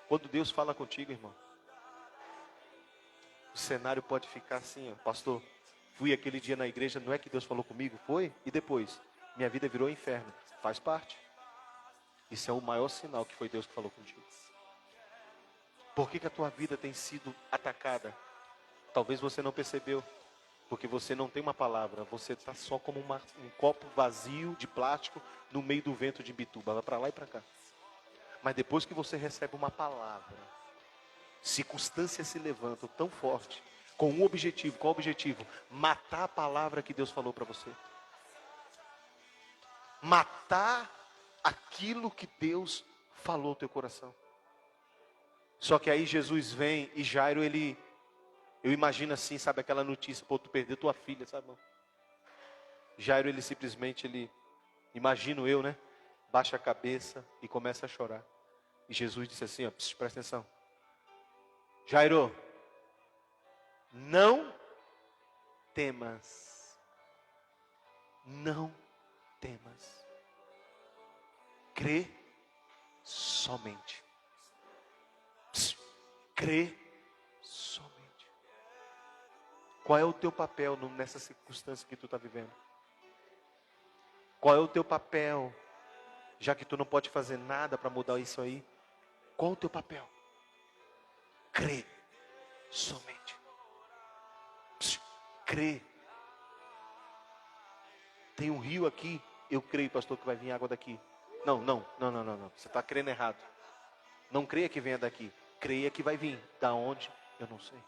Quando Deus fala contigo, irmão, o cenário pode ficar assim, ó. Pastor, fui aquele dia na igreja, não é que Deus falou comigo? Foi? E depois? Minha vida virou inferno. Faz parte. Isso é o maior sinal que foi Deus que falou contigo. Por que a tua vida tem sido atacada? Talvez você não percebeu. Porque você não tem uma palavra. Você está só como um copo vazio de plástico no meio do vento de Imbituba. Vai para lá e para cá. Mas depois que você recebe uma palavra, circunstâncias se levantam tão forte, com um objetivo. Qual o objetivo? Matar a palavra que Deus falou para você. Matar aquilo que Deus falou no teu coração. Só que aí Jesus vem e Jairo, eu imagino assim, sabe aquela notícia, pô, tu perdeu tua filha, sabe, irmão? Jairo, imagino eu, né? Baixa a cabeça e começa a chorar. E Jesus disse assim, ó, presta atenção. Jairo, não temas. Não temas. Crê somente. Crê somente. Qual é o teu papel nessa circunstância que tu está vivendo? Qual é o teu papel? Já que tu não pode fazer nada para mudar isso aí. Qual é o teu papel? Crê somente. Crê. Tem um rio aqui. Eu creio, pastor, que vai vir água daqui. Não. Você está crendo errado. Não creia que venha daqui. Creia que vai vir. Da onde? Eu não sei.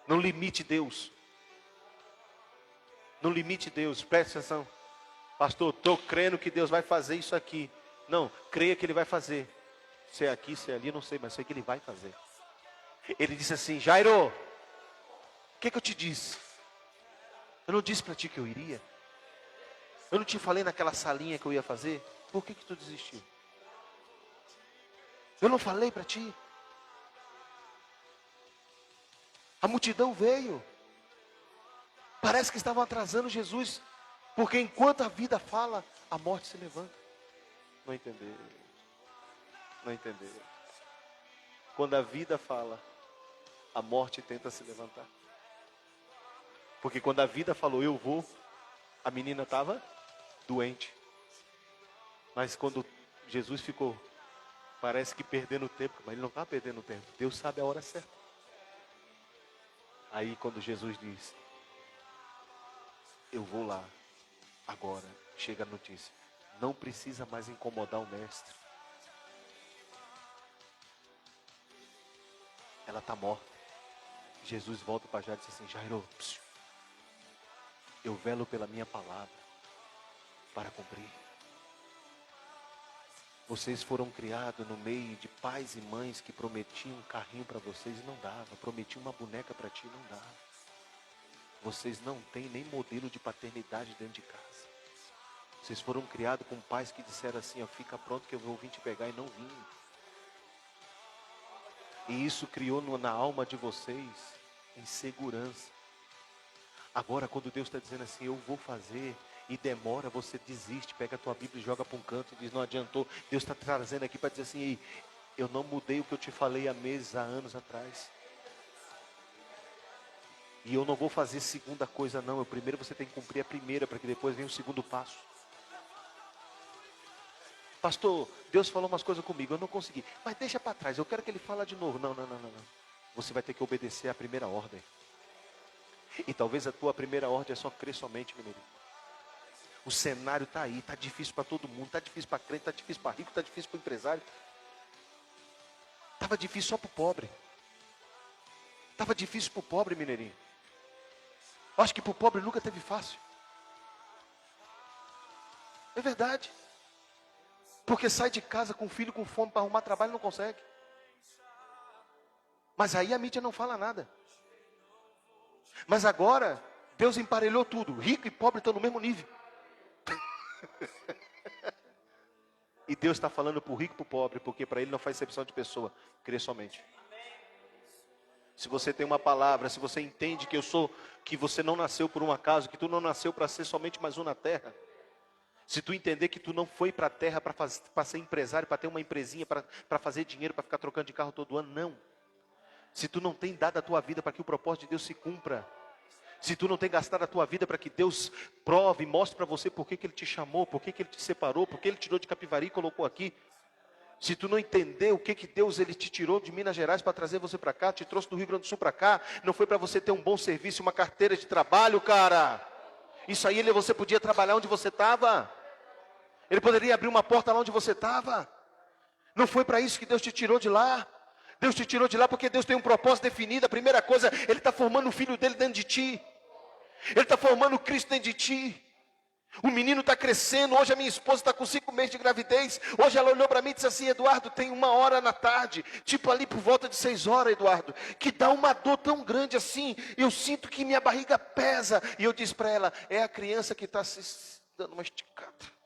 Não limite Deus. Não limite Deus. Preste atenção. Pastor, estou crendo que Deus vai fazer isso aqui. Não, creia que Ele vai fazer. Se é aqui, se é ali, eu não sei, mas sei que Ele vai fazer. Ele disse assim, Jairo, o que eu te disse? Eu não disse para ti que eu iria? Eu não te falei naquela salinha que eu ia fazer? Por que tu desistiu? Eu não falei para ti? A multidão veio. Parece que estavam atrasando Jesus. Porque enquanto a vida fala, a morte se levanta. Não entendeu. Não entendeu. Quando a vida fala, a morte tenta se levantar. Porque quando a vida falou, eu vou, a menina estava doente. Mas quando Jesus ficou, parece que perdendo tempo, mas ele não está perdendo tempo. Deus sabe a hora certa. Aí quando Jesus diz, eu vou lá, agora, chega a notícia. Não precisa mais incomodar o mestre. Ela está morta. Jesus volta para Jairo e diz assim, Jairo, eu velo pela minha palavra para cumprir. Vocês foram criados no meio de pais e mães que prometiam um carrinho para vocês e não dava. Prometiam uma boneca para ti e não dava. Vocês não têm nem modelo de paternidade dentro de casa. Vocês foram criados com pais que disseram assim, ó, fica pronto que eu vou vir te pegar e não vim. E isso criou na alma de vocês insegurança. Agora quando Deus está dizendo assim, eu vou fazer, e demora, você desiste, pega a tua Bíblia e joga para um canto e diz, não adiantou. Deus está trazendo aqui para dizer assim, ei, eu não mudei o que eu te falei há meses, há anos atrás. E eu não vou fazer segunda coisa não, primeiro você tem que cumprir a primeira, para que depois venha o segundo passo. Pastor, Deus falou umas coisas comigo, eu não consegui. Mas deixa para trás, eu quero que Ele fale de novo. Não. Você vai ter que obedecer à primeira ordem. E talvez a tua primeira ordem é só crer somente, meu amigo. O cenário está aí, está difícil para todo mundo. Está difícil para crente, está difícil para rico, está difícil para o empresário. Estava difícil só para o pobre. Estava difícil para o pobre, mineirinho. Eu acho que para o pobre nunca teve fácil. É verdade. Porque sai de casa com filho com fome para arrumar trabalho e não consegue. Mas aí a mídia não fala nada. Mas agora, Deus emparelhou tudo. Rico e pobre estão no mesmo nível. E Deus está falando para o rico e para o pobre, porque para ele não faz exceção de pessoa. Crê somente. se você tem uma palavra, se você entende que você não nasceu por um acaso, que tu não nasceu para ser somente mais um na terra. Se tu entender que tu não foi para a terra para ser empresário, para ter uma empresinha, para fazer dinheiro, para ficar trocando de carro todo ano, não. Se tu não tem dado a tua vida para que o propósito de Deus se cumpra, se tu não tem gastado a tua vida para que Deus prove, mostre para você por que Ele te chamou, por que Ele te separou, por que Ele te tirou de Capivari e colocou aqui. Se tu não entender o que Deus Ele te tirou de Minas Gerais para trazer você para cá, te trouxe do Rio Grande do Sul para cá, não foi para você ter um bom serviço, uma carteira de trabalho, cara. Isso aí você podia trabalhar onde você estava. Ele poderia abrir uma porta lá onde você estava. Não foi para isso que Deus te tirou de lá. Deus te tirou de lá porque Deus tem um propósito definido. A primeira coisa, Ele está formando o filho dele dentro de ti. Ele está formando o Cristo dentro de ti. O menino está crescendo. Hoje a minha esposa está com 5 meses de gravidez. Hoje ela olhou para mim e disse assim: Eduardo, tem 1 hora na tarde, tipo ali por volta de 6 horas, Eduardo, que dá uma dor tão grande assim. Eu sinto que minha barriga pesa. E eu disse para ela: é a criança que está se dando uma esticada.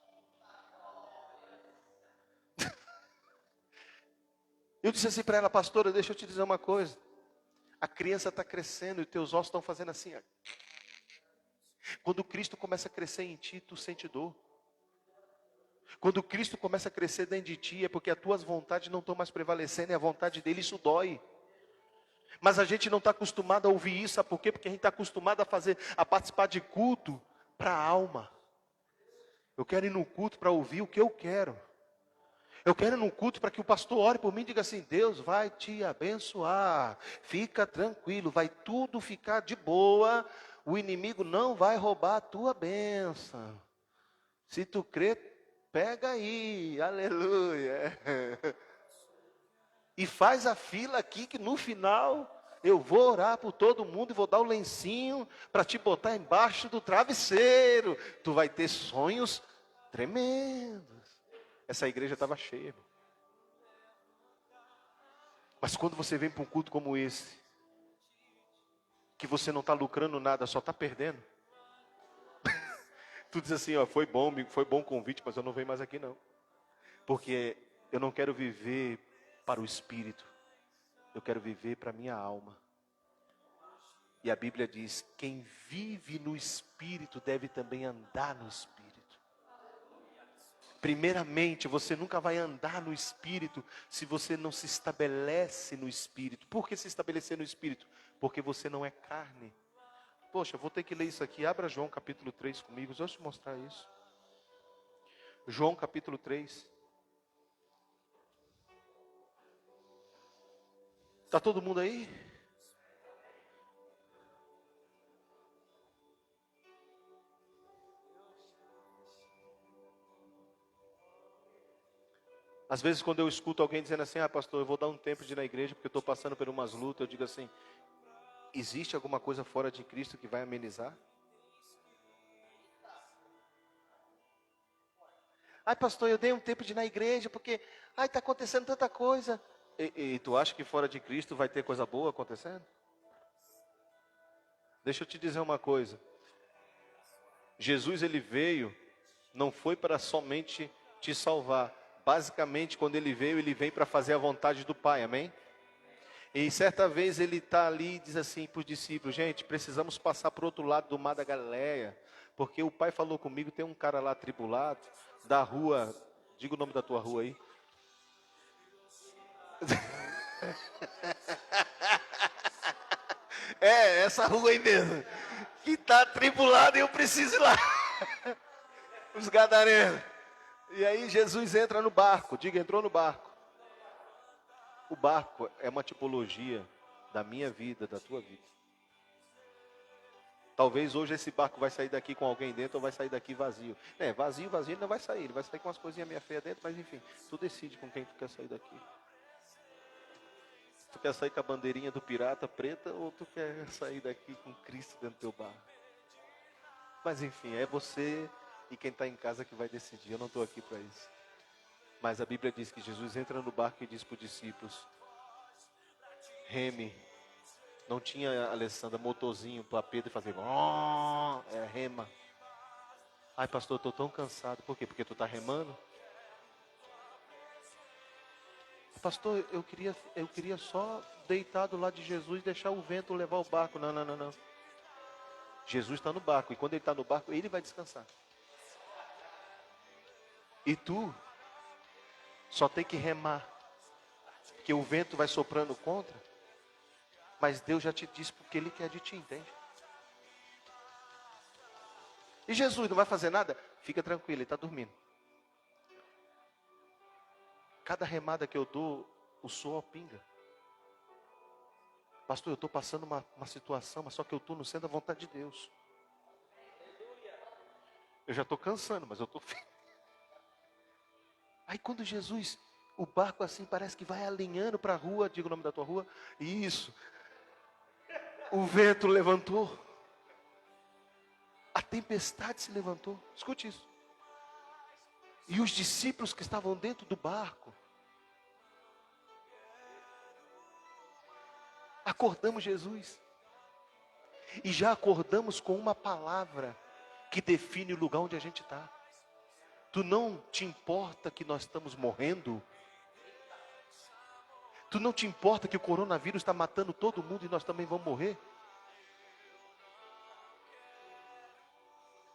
Eu disse assim para ela: pastora, deixa eu te dizer uma coisa. A criança está crescendo e teus ossos estão fazendo assim. Ó. Quando Cristo começa a crescer em ti, tu sente dor. Quando Cristo começa a crescer dentro de ti, é porque as tuas vontades não estão mais prevalecendo, é a vontade dele, isso dói. Mas a gente não está acostumado a ouvir isso, sabe por quê? Porque a gente está acostumado a participar de culto para a alma. Eu quero ir no culto para ouvir o que eu quero. Eu quero ir num culto para que o pastor ore por mim e diga assim: Deus vai te abençoar, fica tranquilo, vai tudo ficar de boa, o inimigo não vai roubar a tua bênção. Se tu crê, pega aí, aleluia. E faz a fila aqui que no final eu vou orar por todo mundo e vou dar o lencinho para te botar embaixo do travesseiro. Tu vai ter sonhos tremendos. Essa igreja estava cheia, irmão. Mas quando você vem para um culto como esse, que você não está lucrando nada, só está perdendo. Tu diz assim: ó, foi bom o convite, mas eu não venho mais aqui não. Porque eu não quero viver para o espírito, eu quero viver para a minha alma. E a Bíblia diz: quem vive no espírito deve também andar no espírito. Primeiramente, você nunca vai andar no Espírito se você não se estabelece no Espírito. Por que se estabelecer no Espírito? Porque você não é carne. Poxa, vou ter que ler isso aqui. Abra João capítulo 3 comigo, deixa eu te mostrar isso. João capítulo 3. Está todo mundo aí? Às vezes quando eu escuto alguém dizendo assim: ah, pastor, eu vou dar um tempo de ir na igreja porque eu estou passando por umas lutas, eu digo assim: existe alguma coisa fora de Cristo que vai amenizar? Ai, pastor, eu dei um tempo de ir na igreja porque está acontecendo tanta coisa. E tu acha que fora de Cristo vai ter coisa boa acontecendo? Deixa eu te dizer uma coisa. Jesus, ele veio, não foi para somente te salvar. Basicamente, quando ele vem para fazer a vontade do Pai, amém? E certa vez ele está ali e diz assim para os discípulos: gente, precisamos passar para o outro lado do mar da Galileia, porque o Pai falou comigo, tem um cara lá atribulado, da rua, diga o nome da tua rua aí. É, essa rua aí mesmo, que está atribulado e eu preciso ir lá. Os gadarenos. E aí Jesus entra no barco, diga, entrou no barco. O barco é uma tipologia da minha vida, da tua vida. Talvez hoje esse barco vai sair daqui com alguém dentro ou vai sair daqui vazio. Vazio ele não vai sair. Ele vai sair com umas coisinhas meio feias dentro, mas enfim. Tu decide com quem tu quer sair daqui. Tu quer sair com a bandeirinha do pirata preta ou tu quer sair daqui com Cristo dentro do teu barco? Mas enfim, é você e quem está em casa que vai decidir. Eu não estou aqui para isso. Mas a Bíblia diz que Jesus entra no barco e diz para os discípulos: reme. Não tinha, Alessandra, motorzinho para Pedro fazer. É rema. Ai, pastor, eu estou tão cansado. Por quê? Porque tu está remando? Pastor, eu queria só deitar do lado de Jesus, deixar o vento levar o barco. Não, não, não, não. Jesus está no barco, e quando ele está no barco, ele vai descansar. E tu só tem que remar, porque o vento vai soprando contra, mas Deus já te disse porque Ele quer de ti, entende? E Jesus não vai fazer nada? Fica tranquilo, Ele está dormindo. Cada remada que eu dou, o sol pinga. Pastor, eu estou passando uma situação, mas só que eu estou no centro da vontade de Deus. Eu já estou cansando, mas eu estou... Aí quando Jesus, o barco assim parece que vai alinhando para a rua, diga o nome da tua rua, isso. O vento levantou. A tempestade se levantou. Escute isso. E os discípulos que estavam dentro do barco, acordamos Jesus. E já acordamos com uma palavra que define o lugar onde a gente está. Tu não te importa que nós estamos morrendo? Tu não te importa que o coronavírus está matando todo mundo e nós também vamos morrer?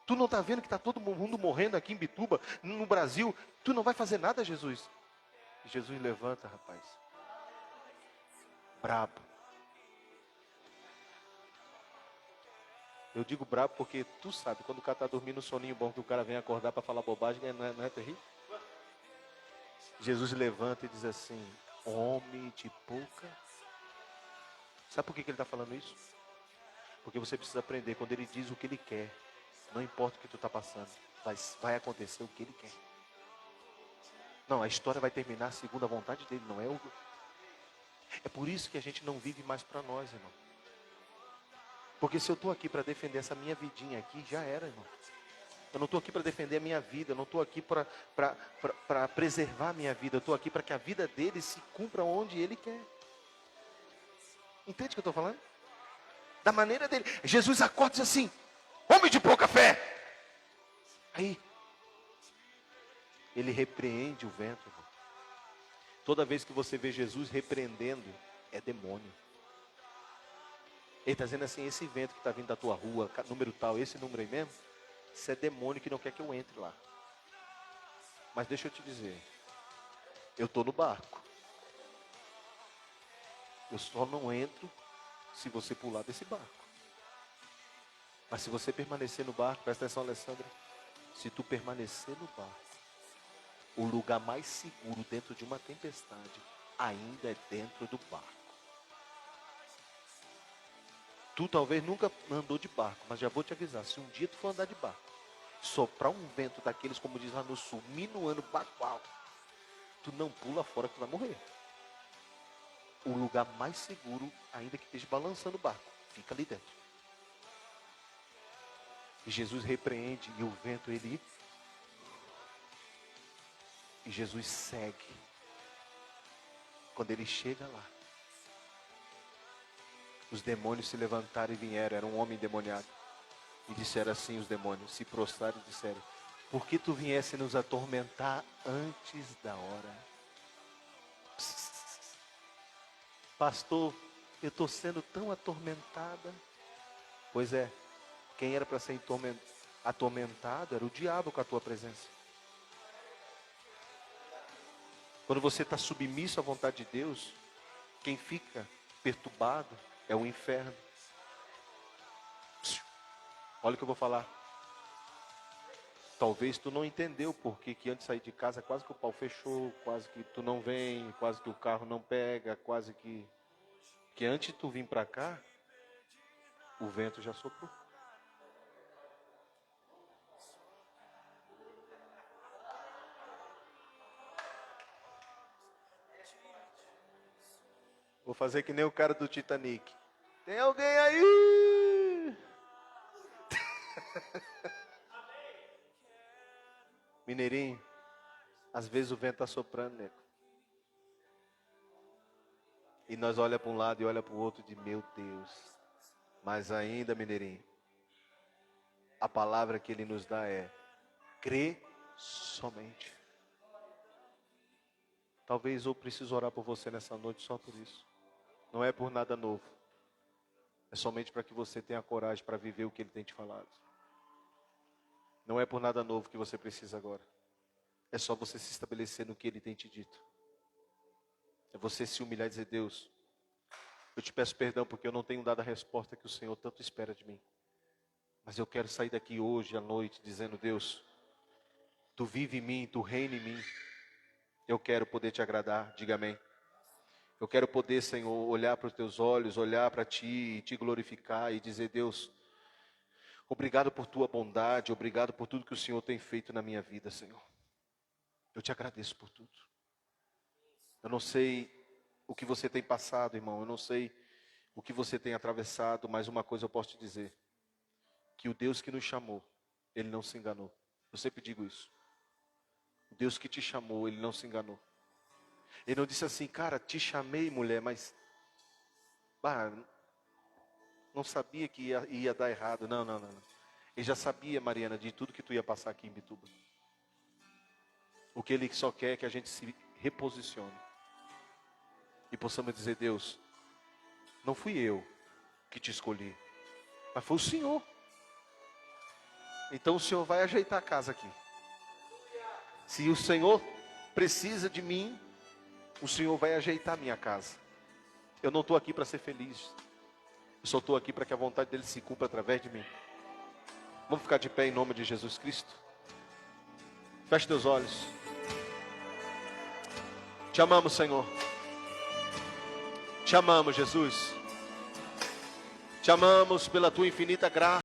Tu não está vendo que está todo mundo morrendo aqui em Bituba, no Brasil? Tu não vai fazer nada, Jesus? E Jesus levanta, rapaz. Brabo. Eu digo brabo porque tu sabe, quando o cara está dormindo um soninho bom, que o cara vem acordar para falar bobagem, não é terrível? Jesus levanta e diz assim: homem de pouca. Sabe por que ele está falando isso? Porque você precisa aprender, quando ele diz o que ele quer, não importa o que tu está passando, vai acontecer o que ele quer. Não, a história vai terminar segundo a vontade dele, não é o... É por isso que a gente não vive mais para nós, irmão. Porque se eu estou aqui para defender essa minha vidinha aqui, já era, irmão. Eu não estou aqui para defender a minha vida, eu não estou aqui para preservar a minha vida, eu estou aqui para que a vida dele se cumpra onde ele quer. Entende o que eu estou falando? Da maneira dele. Jesus acorda e diz assim: homem de pouca fé. Aí, ele repreende o vento, irmão. Toda vez que você vê Jesus repreendendo, é demônio. Ele está dizendo assim: esse vento que está vindo da tua rua, número tal, esse número aí mesmo, isso é demônio que não quer que eu entre lá. Mas deixa eu te dizer, eu estou no barco. Eu só não entro se você pular desse barco. Mas se você permanecer no barco, presta atenção, Alessandra, se tu permanecer no barco, o lugar mais seguro dentro de uma tempestade ainda é dentro do barco. Tu talvez nunca andou de barco, mas já vou te avisar, se um dia tu for andar de barco, soprar um vento daqueles, como diz lá no sul, minuano, bagual, tu não pula fora que tu vai morrer. O lugar mais seguro, ainda que esteja balançando o barco, fica ali dentro. E Jesus repreende, e o vento, ele... E Jesus segue. Quando ele chega lá, os demônios se levantaram e vieram. Era um homem endemoniado. E disseram assim os demônios, se prostraram e disseram: por que tu viesse nos atormentar antes da hora? Pastor, eu estou sendo tão atormentada. Pois é, quem era para ser atormentado era o diabo com a tua presença. Quando você está submisso à vontade de Deus, quem fica perturbado é o inferno. Olha o que eu vou falar. Talvez tu não entendeu porque que antes de sair de casa quase que o pau fechou, quase que tu não vem, quase que o carro não pega, quase que antes de tu vir para cá, o vento já soprou. Vou fazer que nem o cara do Titanic. Tem alguém aí? Mineirinho, às vezes o vento está soprando, nego. E nós olha para um lado e olha para o outro de meu Deus. Mas ainda, Mineirinho, a palavra que ele nos dá é: crê somente. Talvez eu preciso orar por você nessa noite só por isso. Não é por nada novo. É somente para que você tenha coragem para viver o que Ele tem te falado. Não é por nada novo que você precisa agora. É só você se estabelecer no que Ele tem te dito. É você se humilhar e dizer: Deus, eu te peço perdão porque eu não tenho dado a resposta que o Senhor tanto espera de mim. Mas eu quero sair daqui hoje à noite dizendo: Deus, Tu vive em mim, Tu reina em mim. Eu quero poder Te agradar, diga amém. Eu quero poder, Senhor, olhar para os Teus olhos, olhar para Ti e Te glorificar e dizer: Deus, obrigado por Tua bondade, obrigado por tudo que o Senhor tem feito na minha vida, Senhor. Eu Te agradeço por tudo. Eu não sei o que você tem passado, irmão, eu não sei o que você tem atravessado, mas uma coisa eu posso te dizer: que o Deus que nos chamou, Ele não se enganou. Eu sempre digo isso. O Deus que te chamou, Ele não se enganou. Ele não disse assim: cara, te chamei, mulher, mas não sabia que ia dar errado. Não. Ele já sabia, Mariana, de tudo que tu ia passar aqui em Bituba. O que Ele só quer é que a gente se reposicione e possamos dizer: Deus, não fui eu que te escolhi, mas foi o Senhor. Então o Senhor vai ajeitar a casa aqui. Se o Senhor precisa de mim, o Senhor vai ajeitar a minha casa. Eu não estou aqui para ser feliz. Eu só estou aqui para que a vontade dEle se cumpra através de mim. Vamos ficar de pé em nome de Jesus Cristo? Feche teus olhos. Te amamos, Senhor. Te amamos, Jesus. Te amamos pela Tua infinita graça.